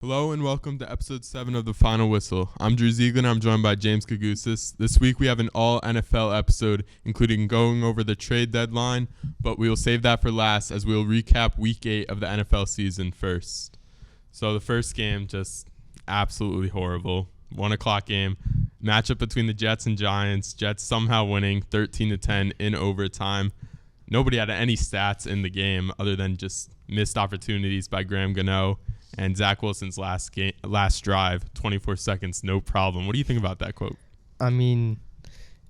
Hello and welcome to episode 7 of The Final Whistle. I'm Drew Zeigler and I'm joined by James Gougosis. This week we have an all NFL episode, including going over the trade deadline, but we will save that for last as we will recap week 8 of the NFL season first. So the first game, just absolutely horrible. 1 o'clock game. Matchup between the Jets and Giants. Jets somehow winning 13-10 in overtime. Nobody had any stats in the game other than just missed opportunities by Graham Gano. And Zach Wilson's last drive, 24 seconds, no problem. What do you think about that quote? I mean,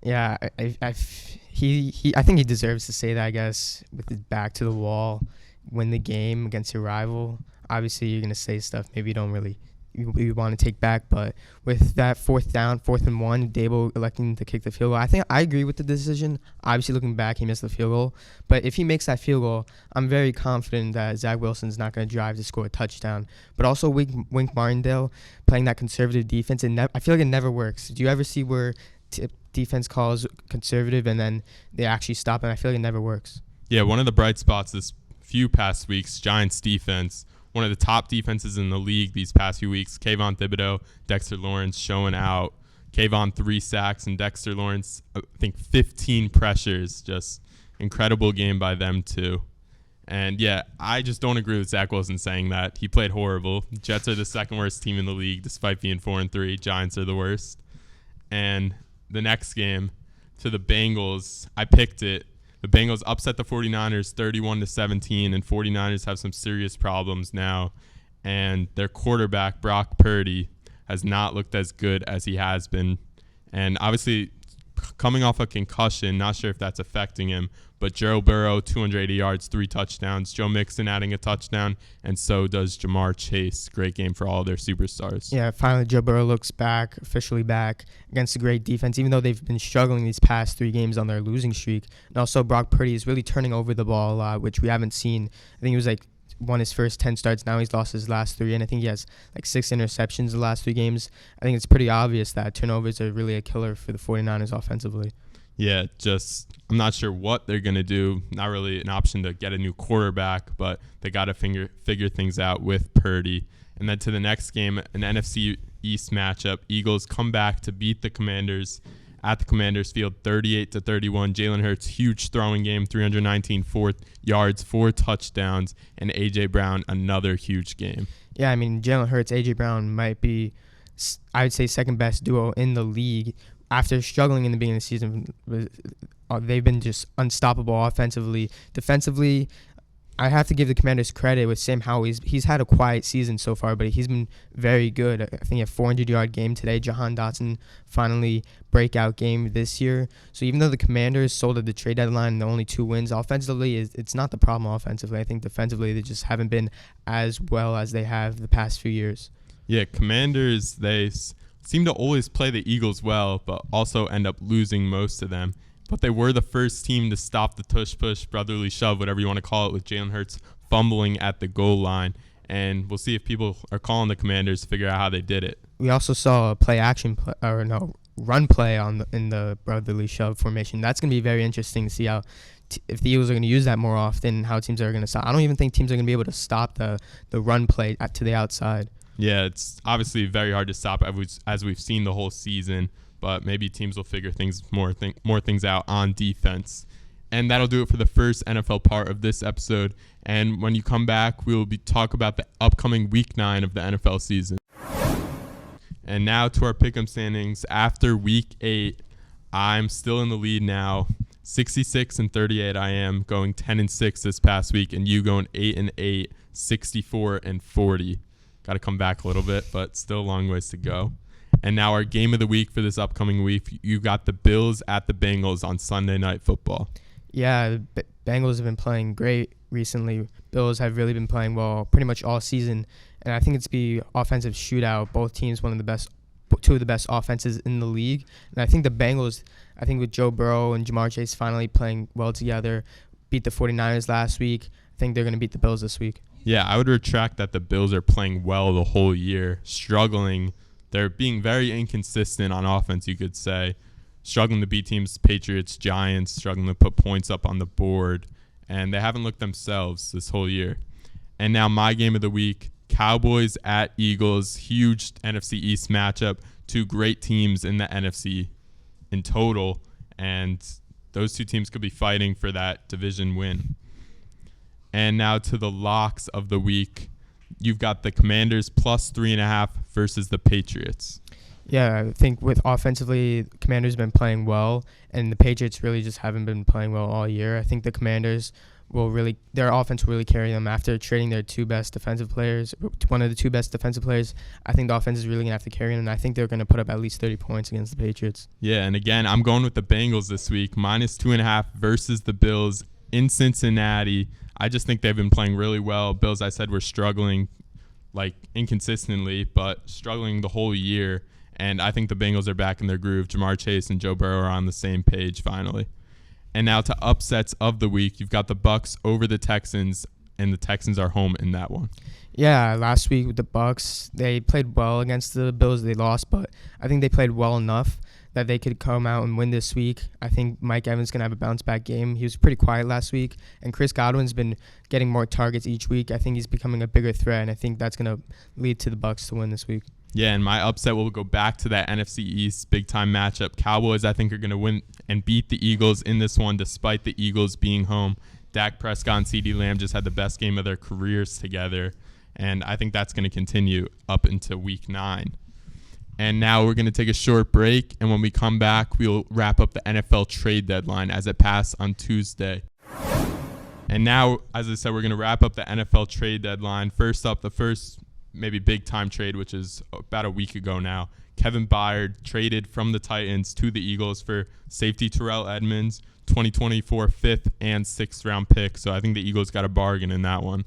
yeah, I think he deserves to say that, I guess, with his back to the wall, win the game against your rival. Obviously, you're going to say stuff maybe you don't really you want to take back, but with that 4th and 1, Dable electing to kick the field goal, I agree with the decision. Obviously, looking back, he missed the field goal, but if he makes that field goal, I'm very confident that Zach Wilson's not going to drive to score a touchdown. But also, Wink Martindale playing that conservative defense, I feel like it never works. Do you ever see where defense calls conservative and then they actually stop, and I feel like it never works? Yeah, one of the bright spots this few past weeks, Giants defense, one of the top defenses in the league these past few weeks. Kayvon Thibodeau, Dexter Lawrence showing out. Kayvon 3 sacks and Dexter Lawrence, I think 15 pressures. Just incredible game by them too. And yeah, I just don't agree with Zach Wilson saying that. He played horrible. Jets are the second worst team in the league despite being 4-3. Giants are the worst. And the next game to the Bengals, I picked it. The Bengals upset the 49ers 31-17, and 49ers have some serious problems now. And their quarterback, Brock Purdy, has not looked as good as he has been. And obviously, coming off a concussion, not sure if that's affecting him, but Joe Burrow, 280 yards, 3 touchdowns. Joe Mixon adding a touchdown, and so does Jamar Chase. Great game for all their superstars. Yeah, finally Joe Burrow looks back, officially back, against a great defense, even though they've been struggling these past 3 games on their losing streak. And also Brock Purdy is really turning over the ball a lot, which we haven't seen. I think it was won his first 10 starts. Now he's lost his last 3, and I think he has 6 interceptions the last 3 games. I think it's pretty obvious that turnovers are really a killer for the 49ers offensively. Yeah, I'm not sure what they're going to do. Not really an option to get a new quarterback, but they got to figure things out with Purdy. And then to the next game, an NFC East matchup. Eagles come back to beat the Commanders at the Commanders field 38-31. Jalen Hurts, huge throwing game, 319 yards, 4 touchdowns, and A.J. Brown, another huge game. Yeah, I mean, Jalen Hurts, A.J. Brown might be, I would say, second best duo in the league. After struggling in the beginning of the season, they've been just unstoppable offensively. Defensively, I have to give the Commanders credit with Sam Howell. He's had a quiet season so far, but he's been very good. I think a 400-yard game today. Jahan Dotson finally breakout game this year. So even though the Commanders sold at the trade deadline and the only 2 wins, offensively, it's not the problem offensively. I think defensively, they just haven't been as well as they have the past few years. Yeah, Commanders, they seem to always play the Eagles well, but also end up losing most of them. But they were the first team to stop the tush-push, brotherly shove, whatever you want to call it, with Jalen Hurts fumbling at the goal line. And we'll see if people are calling the Commanders to figure out how they did it. We also saw a run play in the brotherly shove formation. That's going to be very interesting to see how if the Eagles are going to use that more often, how teams are going to stop. I don't even think teams are going to be able to stop the run play to the outside. Yeah, it's obviously very hard to stop as we've seen the whole season, but maybe teams will figure more things out on defense. And that'll do it for the first NFL part of this episode. And when you come back, we will talk about the upcoming Week 9 of the NFL season. And now to our pick'em standings. After Week 8, I'm still in the lead now. 66-38 I am, going 10-6 this past week, and you going 8-8, 64-40. Got to come back a little bit, but still a long ways to go. And now our game of the week for this upcoming week, you got the Bills at the Bengals on Sunday Night Football. Yeah, the Bengals have been playing great recently. Bills have really been playing well pretty much all season. And I think it's the offensive shootout. Both teams, two of the best offenses in the league. And I think the Bengals, with Joe Burrow and Jamar Chase finally playing well together, beat the 49ers last week. I think they're going to beat the Bills this week. Yeah, I would retract that the Bills are playing well the whole year, struggling. They're being very inconsistent on offense, you could say. Struggling to beat teams, Patriots, Giants, struggling to put points up on the board. And they haven't looked themselves this whole year. And now my game of the week, Cowboys at Eagles, huge NFC East matchup. Two great teams in the NFC in total, and those two teams could be fighting for that division win. And now to the locks of the week. You've got the Commanders plus 3.5 versus the Patriots. Yeah, I think with offensively, Commanders been playing well, and the Patriots really just haven't been playing well all year. I think the Commanders their offense will really carry them after trading their two best defensive players, one of the two best defensive players. I think the offense is really going to have to carry them, and I think they're going to put up at least 30 points against the Patriots. Yeah, and again, I'm going with the Bengals this week, minus 2.5 versus the Bills in Cincinnati. I just think they've been playing really well. Bills, I said, were struggling like inconsistently, but struggling the whole year. And I think the Bengals are back in their groove. Jamar Chase and Joe Burrow are on the same page finally. And now to upsets of the week, you've got the Bucs over the Texans, and the Texans are home in that one. Yeah, last week with the Bucs, they played well against the Bills. They lost, but I think they played well enough that they could come out and win this week. I think Mike Evans going to have a bounce-back game. He was pretty quiet last week, and Chris Godwin's been getting more targets each week. I think he's becoming a bigger threat, and I think that's going to lead to the Bucs to win this week. Yeah, and my upset will go back to that NFC East big-time matchup. Cowboys, I think, are going to win and beat the Eagles in this one, despite the Eagles being home. Dak Prescott and CeeDee Lamb just had the best game of their careers together, and I think that's going to continue up into Week 9. And now we're going to take a short break, and when we come back, we'll wrap up the NFL trade deadline as it passed on Tuesday. And now, as I said, we're going to wrap up the NFL trade deadline. First up, the first maybe big-time trade, which is about a week ago now. Kevin Byard traded from the Titans to the Eagles for safety Terrell Edmunds, 2024 5th and 6th round pick. So I think the Eagles got a bargain in that one.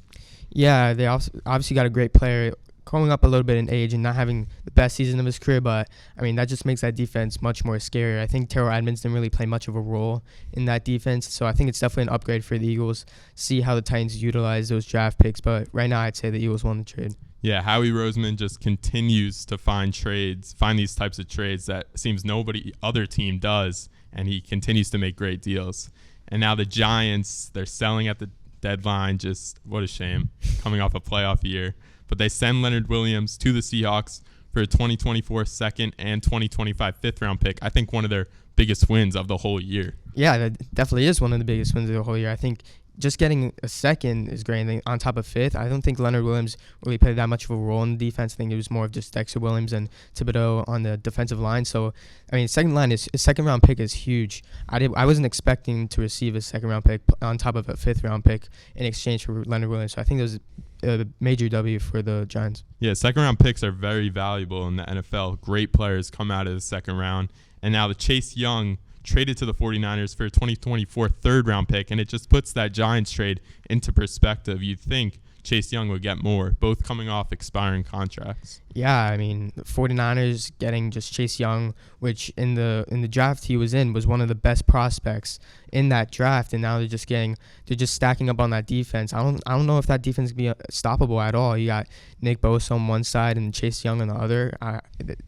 Yeah, they also obviously got a great player growing up a little bit in age and not having the best season of his career, but I mean that just makes that defense much more scary. I think Terrell Edmunds didn't really play much of a role in that defense, so I think it's definitely an upgrade for the Eagles. See how the Titans utilize those draft picks, but right now I'd say the Eagles won the trade. Yeah, Howie Roseman just continues to find these types of trades that seems nobody other team does, and he continues to make great deals. And now the Giants, they're selling at the deadline. Just what a shame, coming off a playoff year. But they send Leonard Williams to the Seahawks for a 2024 second and 2025 fifth round pick. I think one of their biggest wins of the whole year. Yeah, that definitely is one of the biggest wins of the whole year. I think just getting a second is great. And on top of fifth, I don't think Leonard Williams really played that much of a role in the defense. I think it was more of just Dexter Williams and Thibodeau on the defensive line. So, I mean, second round pick is huge. I wasn't expecting to receive a second round pick on top of a fifth round pick in exchange for Leonard Williams. So I think it was a major W for the Giants. Yeah, second round picks are very valuable in the NFL. Great players come out of the second round. And now the Chase Young traded to the 49ers for a 2024 third round pick, and it just puts that Giants trade into perspective. You'd think Chase Young would get more, both coming off expiring contracts. Yeah, I mean, the 49ers getting just Chase Young, which in the draft he was in was one of the best prospects in that draft, and now they're just stacking up on that defense. I don't know if that defense can be stoppable at all. You got Nick Bosa on one side and Chase Young on the other.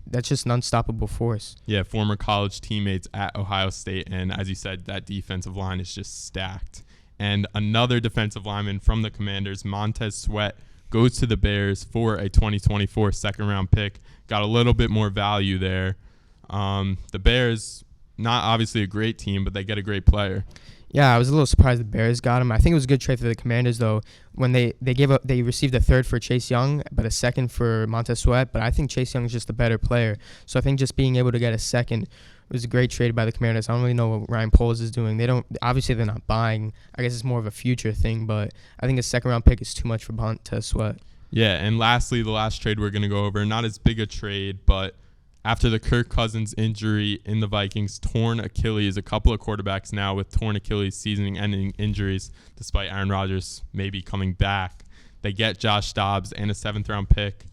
That's just an unstoppable force. Yeah, former college teammates at Ohio State, and as you said, that defensive line is just stacked. And another defensive lineman from the Commanders, Montez Sweat, goes to the Bears for a 2024 second-round pick. Got a little bit more value there. The Bears, not obviously a great team, but they get a great player. Yeah, I was a little surprised the Bears got him. I think it was a good trade for the Commanders, though, when they received a third for Chase Young, but a second for Montez Sweat. But I think Chase Young is just a better player. So I think just being able to get a second was a great trade by the Commanders. I don't really know what Ryan Poles is doing. They're not buying. I guess it's more of a future thing, but I think a second-round pick is too much for Montez Sweat. Yeah, and lastly, the last trade we're going to go over, not as big a trade, but after the Kirk Cousins injury in the Vikings, torn Achilles, a couple of quarterbacks now with torn Achilles season-ending injuries, despite Aaron Rodgers maybe coming back. They get Josh Dobbs and a 7th-round pick,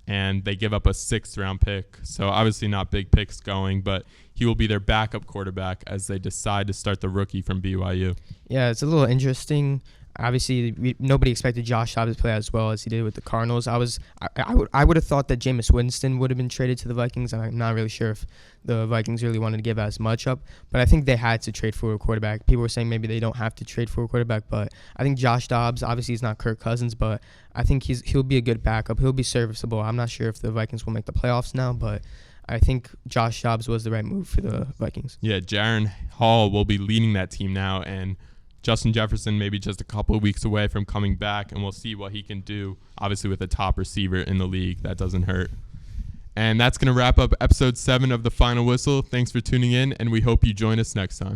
and they give up a 6th-round pick. So obviously not big picks going, but he will be their backup quarterback as they decide to start the rookie from BYU. Yeah, it's a little interesting. Obviously, nobody expected Josh Dobbs to play as well as he did with the Cardinals. I would have thought that Jameis Winston would have been traded to the Vikings, and I'm not really sure if the Vikings really wanted to give as much up. But I think they had to trade for a quarterback. People were saying maybe they don't have to trade for a quarterback, but I think Josh Dobbs, obviously he's not Kirk Cousins, but I think he'll be a good backup. He'll be serviceable. I'm not sure if the Vikings will make the playoffs now, but I think Josh Dobbs was the right move for the Vikings. Yeah, Jaron Hall will be leading that team now, and Justin Jefferson maybe just a couple of weeks away from coming back, and we'll see what he can do, obviously with a top receiver in the league. That doesn't hurt. And that's going to wrap up episode 7 of The Final Whistle. Thanks for tuning in, and we hope you join us next time.